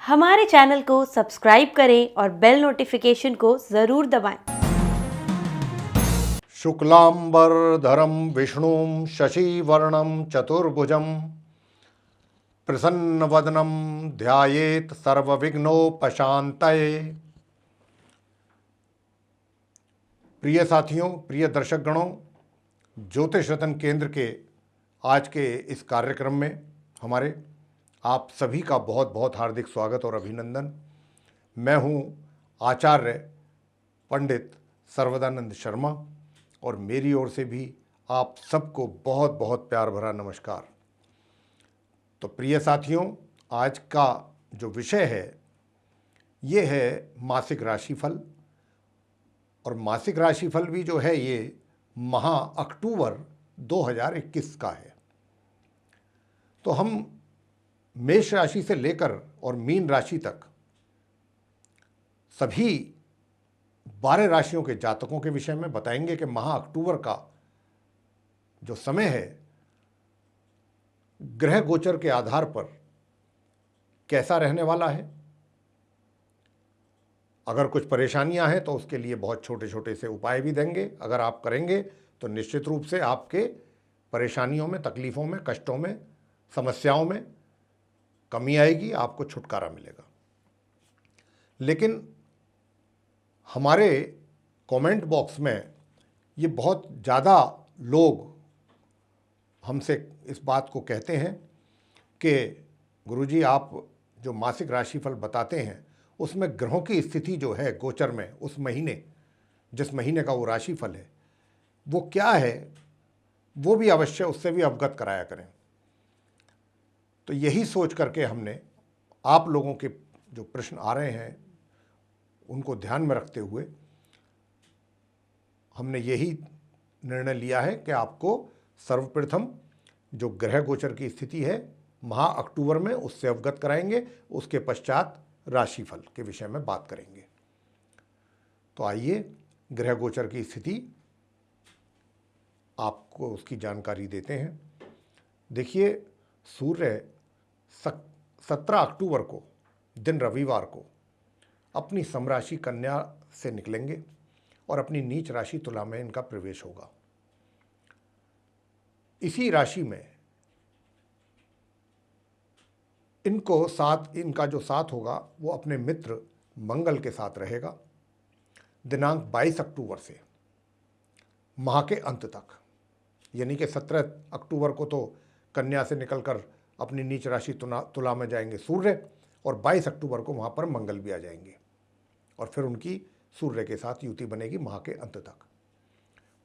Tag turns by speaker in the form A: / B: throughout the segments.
A: हमारे चैनल को सब्सक्राइब करें और बेल नोटिफिकेशन को ज़रूर दबाएं।
B: शुक्लांबरधरं विष्णुं शशिवर्णं चतुर्भुजं प्रसन्नवदनं ध्यायेत् सर्वविघ्नोपशान्तये। प्रिय साथियों, प्रिय दर्शकगणों, ज्योतिष रतन केंद्र के आज के इस कार्यक्रम में हमारे आप सभी का बहुत बहुत हार्दिक स्वागत और अभिनंदन। मैं हूं आचार्य पंडित सर्वदानंद शर्मा और मेरी ओर से भी आप सबको बहुत बहुत प्यार भरा नमस्कार। तो प्रिय साथियों, आज का जो विषय है ये है मासिक राशिफल। और मासिक राशिफल भी जो है ये माह अक्टूबर 2021 का है। तो हम मेष राशि से लेकर और मीन राशि तक सभी 12 राशियों के जातकों के विषय में बताएंगे कि माह अक्टूबर का जो समय है ग्रह गोचर के आधार पर कैसा रहने वाला है। अगर कुछ परेशानियां हैं तो उसके लिए बहुत छोटे छोटे से उपाय भी देंगे। अगर आप करेंगे तो निश्चित रूप से आपके परेशानियों में, तकलीफ़ों में, कष्टों में, समस्याओं में कमी आएगी, आपको छुटकारा मिलेगा। लेकिन हमारे कमेंट बॉक्स में ये बहुत ज़्यादा लोग हमसे इस बात को कहते हैं कि गुरुजी आप जो मासिक राशिफल बताते हैं उसमें ग्रहों की स्थिति जो है गोचर में उस महीने, जिस महीने का वो राशिफल है वो क्या है, वो भी अवश्य उससे भी अवगत कराया करें। तो यही सोच करके हमने आप लोगों के जो प्रश्न आ रहे हैं उनको ध्यान में रखते हुए हमने यही निर्णय लिया है कि आपको सर्वप्रथम जो ग्रह गोचर की स्थिति है माह अक्टूबर में उससे अवगत कराएंगे, उसके पश्चात राशिफल के विषय में बात करेंगे। तो आइए ग्रह गोचर की स्थिति आपको उसकी जानकारी देते हैं। देखिए, सूर्य 17 अक्टूबर को दिन रविवार को अपनी समराशि कन्या से निकलेंगे और अपनी नीच राशि तुला में इनका प्रवेश होगा। इसी राशि में इनका जो साथ होगा वो अपने मित्र मंगल के साथ रहेगा दिनांक 22 अक्टूबर से माह के अंत तक। यानी कि 17 अक्टूबर को तो कन्या से निकलकर अपनी नीच राशि तुला में जाएंगे सूर्य, और 22 अक्टूबर को वहाँ पर मंगल भी आ जाएंगे और फिर उनकी सूर्य के साथ युति बनेगी माह के अंत तक।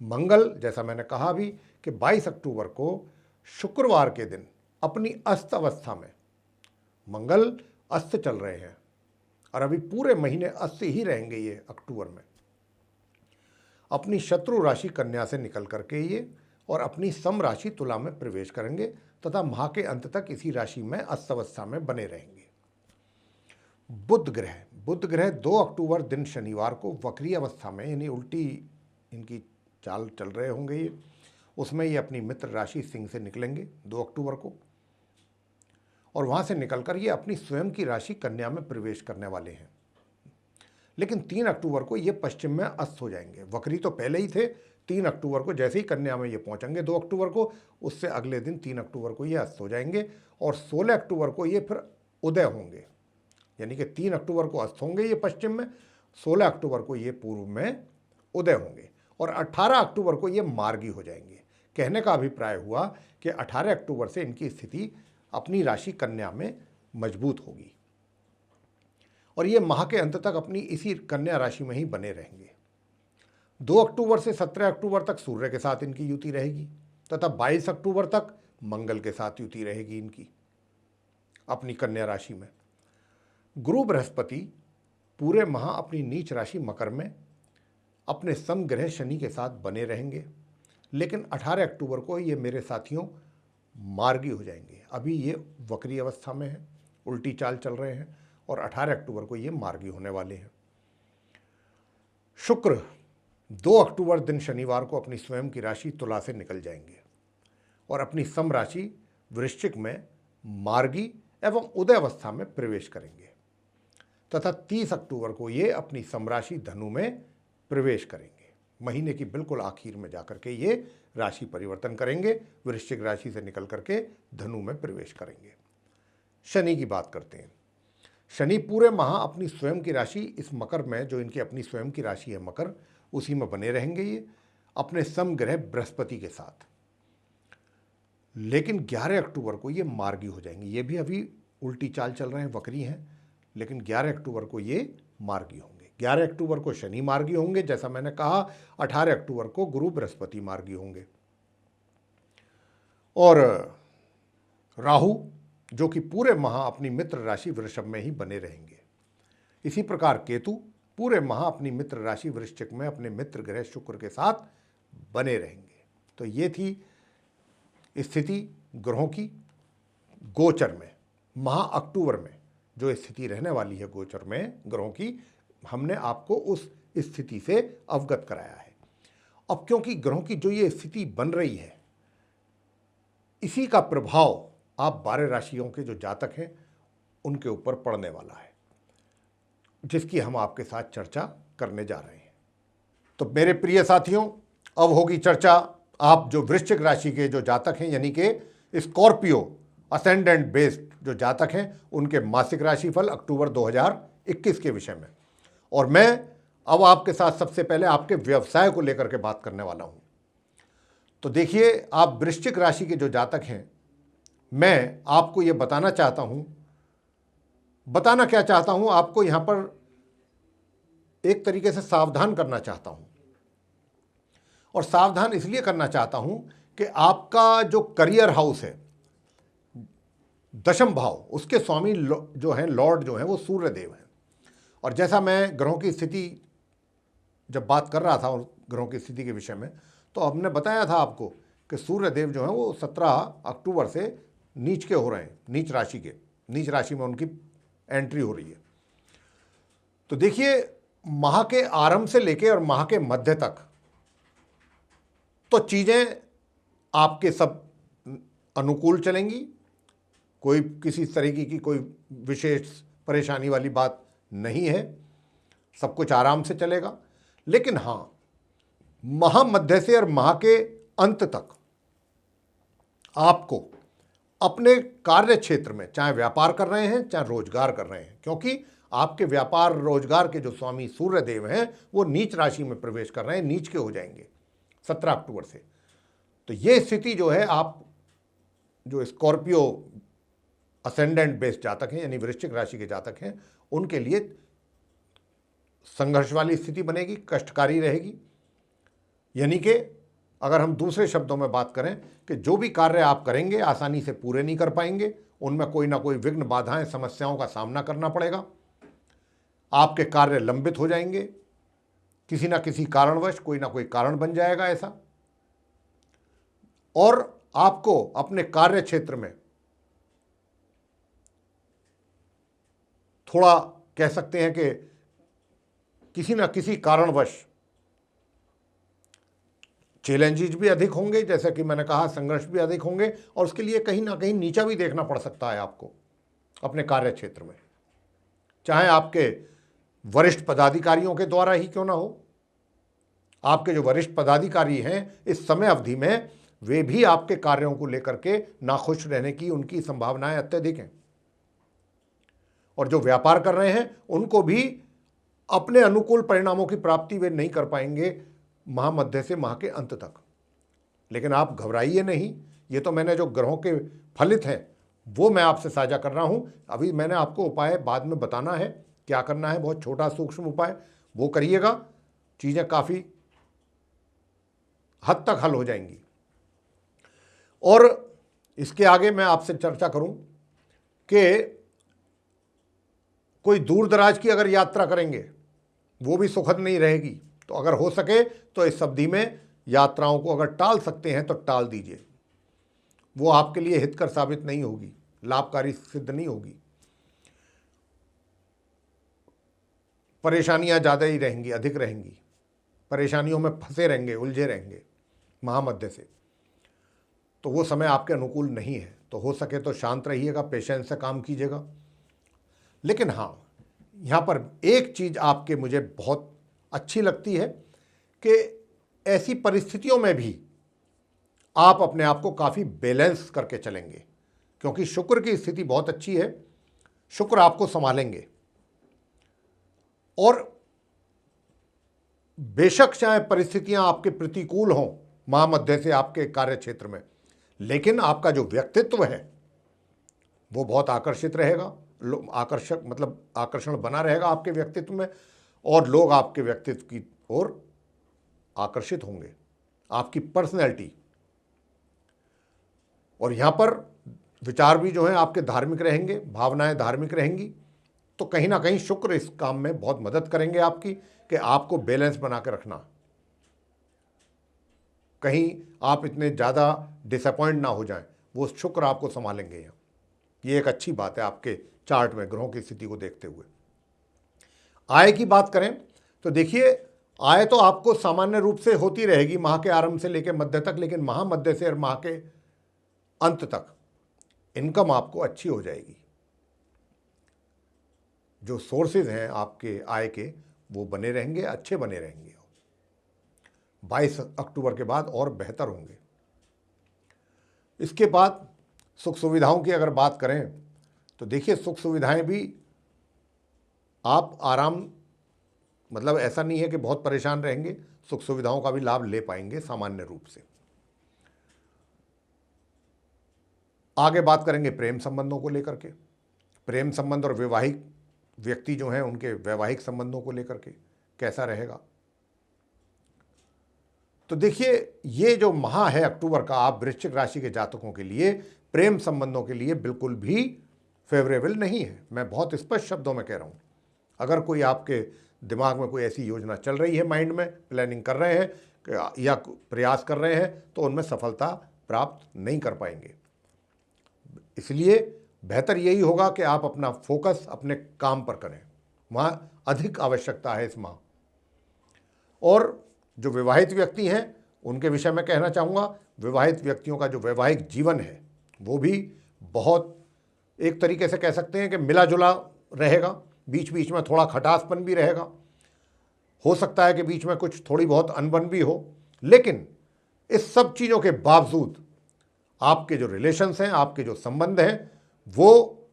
B: मंगल, जैसा मैंने कहा भी कि 22 अक्टूबर को शुक्रवार के दिन अपनी अस्त अवस्था में, मंगल अस्त चल रहे हैं और अभी पूरे महीने अस्त ही रहेंगे ये अक्टूबर में, अपनी शत्रु राशि कन्या से निकल करके ये और अपनी सम राशि तुला में प्रवेश करेंगे तथा माह के अंत तक इसी राशि में अस्त अवस्था में बने रहेंगे। बुध ग्रह 2 अक्टूबर दिन शनिवार को वक्री अवस्था में, यानी उल्टी इनकी चाल चल रहे होंगे ये, उसमें ये अपनी मित्र राशि सिंह से निकलेंगे 2 अक्टूबर को और वहाँ से निकलकर ये अपनी स्वयं की राशि कन्या में प्रवेश करने वाले हैं। लेकिन 3 अक्टूबर को ये पश्चिम में अस्त हो जाएंगे। वक्री तो पहले ही थे, 3 अक्टूबर को जैसे ही कन्या में ये पहुँचेंगे 2 अक्टूबर को, उससे अगले दिन 3 अक्टूबर को ये अस्त हो जाएंगे और 16 अक्टूबर को ये फिर उदय होंगे। यानी कि 3 अक्टूबर को अस्त होंगे ये पश्चिम में, 16 अक्टूबर को ये पूर्व में उदय होंगे और 18 अक्टूबर को ये मार्गी हो जाएंगे। कहने का अभिप्राय हुआ कि 18 अक्टूबर से इनकी स्थिति अपनी राशि कन्या में मजबूत होगी और ये माह के अंत तक अपनी इसी कन्या राशि में ही बने रहेंगे। 2 अक्टूबर से 17 अक्टूबर तक सूर्य के साथ इनकी युति रहेगी तथा 22 अक्टूबर तक मंगल के साथ युति रहेगी इनकी अपनी कन्या राशि में। गुरु बृहस्पति पूरे माह अपनी नीच राशि मकर में अपने समग्रह शनि के साथ बने रहेंगे, लेकिन 18 अक्टूबर को ये मेरे साथियों मार्गी हो जाएंगे। अभी ये वक्री अवस्था में है, उल्टी चाल चल रहे हैं और 18 अक्टूबर को ये मार्गी होने वाले हैं। शुक्र 2 अक्टूबर दिन शनिवार को अपनी स्वयं की राशि तुला से निकल जाएंगे और अपनी सम राशि वृश्चिक में मार्गी एवं उदय अवस्था में प्रवेश करेंगे। तथा 30 अक्टूबर को ये अपनी समराशि धनु में प्रवेश करेंगे। महीने की बिल्कुल आखिर में जाकर के ये राशि परिवर्तन करेंगे, वृश्चिक राशि से निकल करके धनु में प्रवेश करेंगे। शनि की बात करते हैं। शनि पूरे माह अपनी स्वयं की राशि इस मकर में, जो इनकी अपनी स्वयं की राशि है मकर, उसी में बने रहेंगे ये अपने समग्रह बृहस्पति के साथ। लेकिन 11 अक्टूबर को ये मार्गी हो जाएंगे। ये भी अभी उल्टी चाल चल रहे हैं, वक्री हैं, लेकिन 11 अक्टूबर को ये मार्गी होंगे। 11 अक्टूबर को शनि मार्गी होंगे, जैसा मैंने कहा। 18 अक्टूबर को गुरु बृहस्पति मार्गी होंगे और राहु जो कि पूरे माह अपनी मित्र राशि वृषभ में ही बने रहेंगे। इसी प्रकार केतु पूरे माह अपनी मित्र राशि वृश्चिक में अपने मित्र ग्रह शुक्र के साथ बने रहेंगे। तो ये थी स्थिति ग्रहों की गोचर में। माह अक्टूबर में जो स्थिति रहने वाली है गोचर में ग्रहों की, हमने आपको उस स्थिति से अवगत कराया है। अब क्योंकि ग्रहों की जो ये स्थिति बन रही है, इसी का प्रभाव आप 12 राशियों के जो जातक हैं उनके ऊपर पड़ने वाला है, जिसकी हम आपके साथ चर्चा करने जा रहे हैं। तो मेरे प्रिय साथियों, अब होगी चर्चा आप जो वृश्चिक राशि के जो जातक हैं, यानी कि स्कॉर्पियो असेंडेंट बेस्ड जो जातक हैं, उनके मासिक राशिफल अक्टूबर 2021 के विषय में। और मैं अब आपके साथ सबसे पहले आपके व्यवसाय को लेकर के बात करने वाला हूं। तो देखिए, आप वृश्चिक राशि के जो जातक हैं, मैं आपको ये बताना क्या चाहता हूं, आपको यहां पर एक तरीके से सावधान करना चाहता हूं। और सावधान इसलिए करना चाहता हूं कि आपका जो करियर हाउस है, दशम भाव, उसके स्वामी जो हैं, लॉर्ड जो हैं, वो सूर्य देव हैं। और जैसा मैं ग्रहों की स्थिति जब बात कर रहा था ग्रहों की स्थिति के विषय में, तो हमने बताया था आपको कि सूर्य देव जो हैं वो 17 अक्टूबर से नीच के हो रहे हैं, नीच राशि में उनकी एंट्री हो रही है। तो देखिए, माह के आरंभ से लेकर और माह के मध्य तक तो चीजें आपके सब अनुकूल चलेंगी, कोई किसी तरीके की कोई विशेष परेशानी वाली बात नहीं है, सब कुछ आराम से चलेगा। लेकिन हाँ, माह मध्य से और माह के अंत तक आपको अपने कार्य क्षेत्र में, चाहे व्यापार कर रहे हैं चाहे रोजगार कर रहे हैं, क्योंकि आपके व्यापार रोजगार के जो स्वामी सूर्य देव हैं वो नीच राशि में प्रवेश कर रहे हैं, नीच के हो जाएंगे 17 अक्टूबर से। तो ये स्थिति जो है, आप जो स्कॉर्पियो असेंडेंट बेस्ड जातक हैं, यानी वृश्चिक राशि के जातक हैं, उनके लिए संघर्ष वाली स्थिति बनेगी, कष्टकारी रहेगी। यानी कि अगर हम दूसरे शब्दों में बात करें कि जो भी कार्य आप करेंगे आसानी से पूरे नहीं कर पाएंगे, उनमें कोई ना कोई विघ्न, बाधाएं, समस्याओं का सामना करना पड़ेगा। आपके कार्य लंबित हो जाएंगे, किसी ना किसी कारणवश कोई ना कोई कारण बन जाएगा ऐसा। और आपको अपने कार्य क्षेत्र में थोड़ा कह सकते हैं कि किसी ना किसी कारणवश चैलेंजेस भी अधिक होंगे, जैसे कि मैंने कहा, संघर्ष भी अधिक होंगे, और उसके लिए कहीं ना कहीं नीचा भी देखना पड़ सकता है आपको अपने कार्य क्षेत्र में, चाहे आपके वरिष्ठ पदाधिकारियों के द्वारा ही क्यों ना हो। आपके जो वरिष्ठ पदाधिकारी हैं इस समय अवधि में, वे भी आपके कार्यों को लेकर के नाखुश रहने की उनकी संभावनाएं अत्यधिक हैं। और जो व्यापार कर रहे हैं उनको भी अपने अनुकूल परिणामों की प्राप्ति वे नहीं कर पाएंगे माह मध्य से माह के अंत तक। लेकिन आप घबराइए नहीं, ये तो मैंने जो ग्रहों के फलित हैं वो मैं आपसे साझा कर रहा हूं। अभी मैंने आपको उपाय बाद में बताना है, क्या करना है, बहुत छोटा सूक्ष्म उपाय, वो करिएगा, चीजें काफी हद तक हल हो जाएंगी। और इसके आगे मैं आपसे चर्चा करूं कि कोई दूर दराज की अगर यात्रा करेंगे वो भी सुखद नहीं रहेगी। तो अगर हो सके तो इस अवधि में यात्राओं को अगर टाल सकते हैं तो टाल दीजिए, वो आपके लिए हितकर साबित नहीं होगी, लाभकारी सिद्ध नहीं होगी। परेशानियां ज़्यादा ही रहेंगी, अधिक रहेंगी, परेशानियों में फंसे रहेंगे, उलझे रहेंगे महामध्य से, तो वो समय आपके अनुकूल नहीं है। तो हो सके तो शांत रहिएगा, पेशेंस से काम कीजिएगा। लेकिन हाँ, यहाँ पर एक चीज़ आपके मुझे बहुत अच्छी लगती है कि ऐसी परिस्थितियों में भी आप अपने आप को काफ़ी बैलेंस करके चलेंगे, क्योंकि शुक्र की स्थिति बहुत अच्छी है। शुक्र आपको संभालेंगे और बेशक चाहे परिस्थितियां आपके प्रतिकूल हों महामध्य से आपके कार्य क्षेत्र में, लेकिन आपका जो व्यक्तित्व है वो बहुत आकर्षित रहेगा। आकर्षक मतलब आकर्षण बना रहेगा आपके व्यक्तित्व में, और लोग आपके व्यक्तित्व की ओर आकर्षित होंगे, आपकी पर्सनैलिटी। और यहाँ पर विचार भी जो हैं आपके धार्मिक रहेंगे, भावनाएं धार्मिक रहेंगी, तो कहीं ना कहीं शुक्र इस काम में बहुत मदद करेंगे आपकी, कि आपको बैलेंस बना के रखना, कहीं आप इतने ज़्यादा डिसअपॉइंट ना हो जाएं, वो शुक्र आपको संभालेंगे। यहाँ ये एक अच्छी बात है आपके चार्ट में ग्रहों की स्थिति को देखते हुए। आय की बात करें तो देखिए, आय तो आपको सामान्य रूप से होती रहेगी माह के आरंभ से लेकर मध्य तक, लेकिन महामध्य से और माह के अंत तक इनकम आपको अच्छी हो जाएगी। जो सोर्सेज हैं आपके आय के वो बने रहेंगे, अच्छे बने रहेंगे। 22 अक्टूबर के बाद और बेहतर होंगे। इसके बाद सुख सुविधाओं की अगर बात करें तो देखिए, सुख सुविधाएं भी आप आराम, मतलब ऐसा नहीं है कि बहुत परेशान रहेंगे, सुख सुविधाओं का भी लाभ ले पाएंगे सामान्य रूप से। आगे बात करेंगे प्रेम संबंधों को लेकर के। प्रेम संबंध और वैवाहिक व्यक्ति जो हैं उनके वैवाहिक संबंधों को लेकर के कैसा रहेगा। तो देखिए, ये जो माह है अक्टूबर का, आप वृश्चिक राशि के जातकों के लिए प्रेम संबंधों के लिए बिल्कुल भी फेवरेबल नहीं है। मैं बहुत स्पष्ट शब्दों में कह रहा हूँ। अगर कोई आपके दिमाग में कोई ऐसी योजना चल रही है, माइंड में प्लानिंग कर रहे हैं या प्रयास कर रहे हैं, तो उनमें सफलता प्राप्त नहीं कर पाएंगे। इसलिए बेहतर यही होगा कि आप अपना फोकस अपने काम पर करें, वहाँ अधिक आवश्यकता है इस माह। और जो विवाहित व्यक्ति हैं उनके विषय में कहना चाहूँगा, विवाहित व्यक्तियों का जो वैवाहिक जीवन है वो भी बहुत, एक तरीके से कह सकते हैं कि मिला जुला रहेगा। बीच बीच में थोड़ा खटासपन भी रहेगा, हो सकता है कि बीच में कुछ थोड़ी बहुत अनबन भी हो, लेकिन इस सब चीज़ों के बावजूद आपके जो रिलेशंस हैं, आपके जो संबंध हैं, वो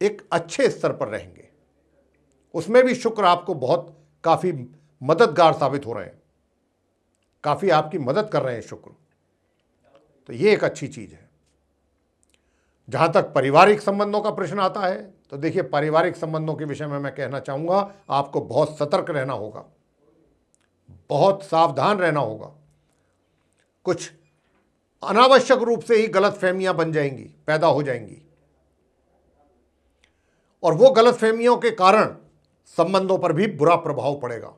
B: एक अच्छे स्तर पर रहेंगे। उसमें भी शुक्र आपको बहुत काफ़ी मददगार साबित हो रहे हैं, काफ़ी आपकी मदद कर रहे हैं शुक्र। तो ये एक अच्छी चीज़ है। जहाँ तक पारिवारिक संबंधों का प्रश्न आता है तो देखिए, पारिवारिक संबंधों के विषय में मैं कहना चाहूँगा, आपको बहुत सतर्क रहना होगा, बहुत सावधान रहना होगा। कुछ अनावश्यक रूप से ही गलतफहमियां बन जाएंगी, पैदा हो जाएंगी, और वो गलतफहमियों के कारण संबंधों पर भी बुरा प्रभाव पड़ेगा।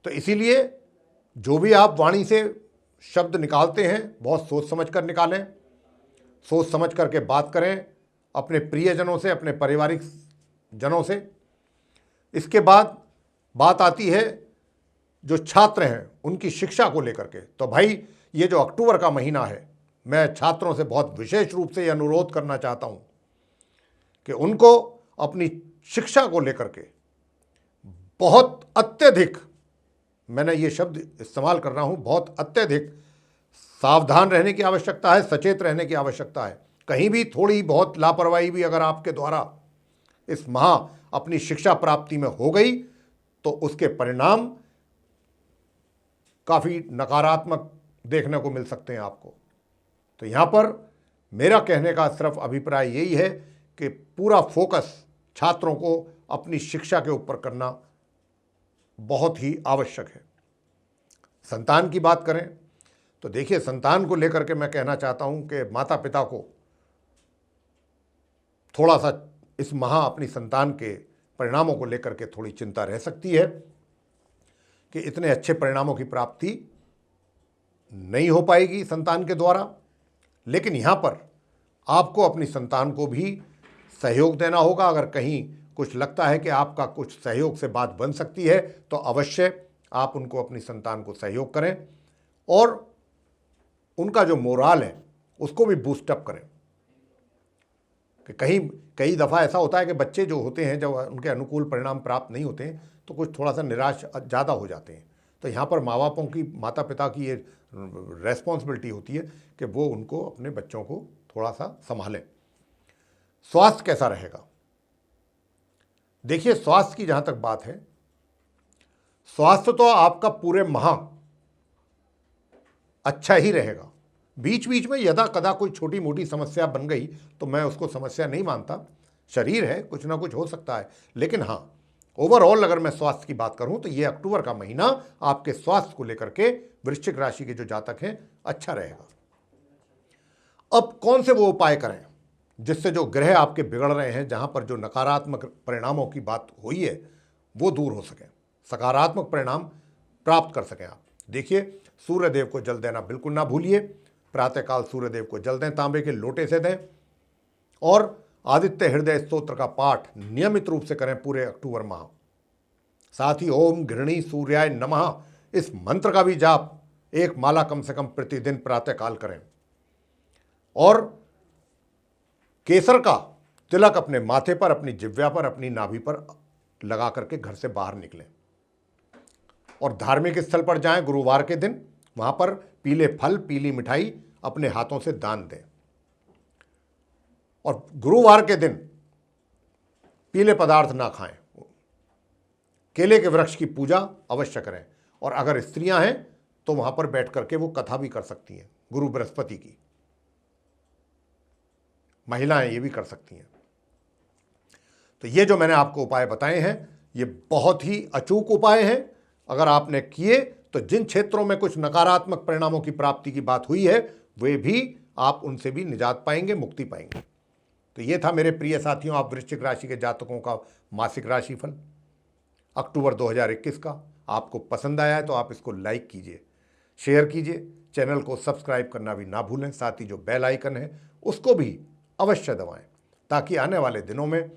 B: तो इसीलिए जो भी आप वाणी से शब्द निकालते हैं बहुत सोच समझ कर निकालें, सोच समझ करके बात करें अपने प्रियजनों से, अपने पारिवारिक जनों से। इसके बाद बात आती है जो छात्र हैं उनकी शिक्षा को लेकर के। तो भाई, ये जो अक्टूबर का महीना है, मैं छात्रों से बहुत विशेष रूप से यह अनुरोध करना चाहता हूं कि उनको अपनी शिक्षा को लेकर के बहुत अत्यधिक, मैंने ये शब्द इस्तेमाल कर रहा हूं, बहुत अत्यधिक सावधान रहने की आवश्यकता है, सचेत रहने की आवश्यकता है। कहीं भी थोड़ी बहुत लापरवाही भी अगर आपके द्वारा इस माह अपनी शिक्षा प्राप्ति में हो गई तो उसके परिणाम काफ़ी नकारात्मक देखने को मिल सकते हैं आपको। तो यहाँ पर मेरा कहने का सिर्फ अभिप्राय यही है कि पूरा फोकस छात्रों को अपनी शिक्षा के ऊपर करना बहुत ही आवश्यक है। संतान की बात करें तो देखिए, संतान को लेकर के मैं कहना चाहता हूँ कि माता पिता को थोड़ा सा इस माह अपनी संतान के परिणामों को लेकर के थोड़ी चिंता रह सकती है कि इतने अच्छे परिणामों की प्राप्ति नहीं हो पाएगी संतान के द्वारा। लेकिन यहाँ पर आपको अपनी संतान को भी सहयोग देना होगा। अगर कहीं कुछ लगता है कि आपका कुछ सहयोग से बात बन सकती है तो अवश्य आप उनको, अपनी संतान को सहयोग करें और उनका जो मोराल है उसको भी बूस्टअप करें। कि कहीं कई दफ़ा ऐसा होता है कि बच्चे जो होते हैं जब उनके अनुकूल परिणाम प्राप्त नहीं होते हैं तो कुछ थोड़ा सा निराश ज़्यादा हो जाते हैं। तो यहाँ पर माँ बापों की, माता पिता की ये रेस्पॉन्सिबिलिटी होती है कि वो उनको, अपने बच्चों को थोड़ा सा संभालें। स्वास्थ्य कैसा रहेगा? देखिए, स्वास्थ्य की जहाँ तक बात है, स्वास्थ्य तो आपका पूरे माह अच्छा ही रहेगा। बीच बीच में यदा कदा कोई छोटी मोटी समस्या बन गई तो मैं उसको समस्या नहीं मानता, शरीर है, कुछ ना कुछ हो सकता है। लेकिन हाँ, ओवरऑल अगर मैं स्वास्थ्य की बात करूं तो ये अक्टूबर का महीना आपके स्वास्थ्य को लेकर के वृश्चिक राशि के जो जातक हैं अच्छा रहेगा। अब कौन से वो उपाय करें जिससे जो ग्रह आपके बिगड़ रहे हैं, जहां पर जो नकारात्मक परिणामों की बात हुई है वो दूर हो सके, सकारात्मक परिणाम प्राप्त कर सकें आप? देखिए, सूर्यदेव को जल देना बिल्कुल ना भूलिए। प्रातःकाल सूर्यदेव को जल दें, तांबे के लोटे से दें, और आदित्य हृदय स्तोत्र का पाठ नियमित रूप से करें पूरे अक्टूबर माह। साथ ही ओम गृणी सूर्याय नमः इस मंत्र का भी जाप 1 माला कम से कम प्रतिदिन प्रातःकाल करें। और केसर का तिलक अपने माथे पर, अपनी जिह्वा पर, अपनी नाभि पर लगा करके घर से बाहर निकलें। और धार्मिक स्थल पर जाएं गुरुवार के दिन, वहां पर पीले फल, पीली मिठाई अपने हाथों से दान दें। और गुरुवार के दिन पीले पदार्थ ना खाएं। केले के वृक्ष की पूजा अवश्य करें। और अगर स्त्रियां हैं तो वहां पर बैठ करके वो कथा भी कर सकती हैं गुरु बृहस्पति की। महिलाएं ये भी कर सकती हैं। तो ये जो मैंने आपको उपाय बताए हैं ये बहुत ही अचूक उपाय हैं। अगर आपने किए तो जिन क्षेत्रों में कुछ नकारात्मक परिणामों की प्राप्ति की बात हुई है वे भी, आप उनसे भी निजात पाएंगे, मुक्ति पाएंगे। तो ये था मेरे प्रिय साथियों, आप वृश्चिक राशि के जातकों का मासिक राशिफल अक्टूबर 2021 का। आपको पसंद आया है तो आप इसको लाइक कीजिए, शेयर कीजिए, चैनल को सब्सक्राइब करना भी ना भूलें। साथ ही जो बेल आइकन है उसको भी अवश्य दबाएं, ताकि आने वाले दिनों में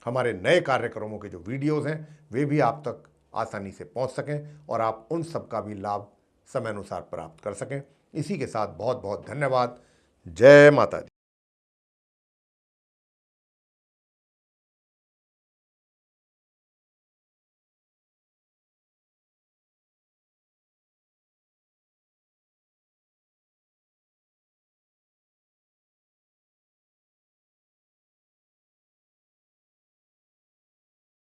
B: हमारे नए कार्यक्रमों के जो वीडियोस हैं वे भी आप तक आसानी से पहुंच सकें और आप उन सब का भी लाभ समय अनुसार प्राप्त कर सकें। इसी के साथ बहुत बहुत धन्यवाद। जय माता दी।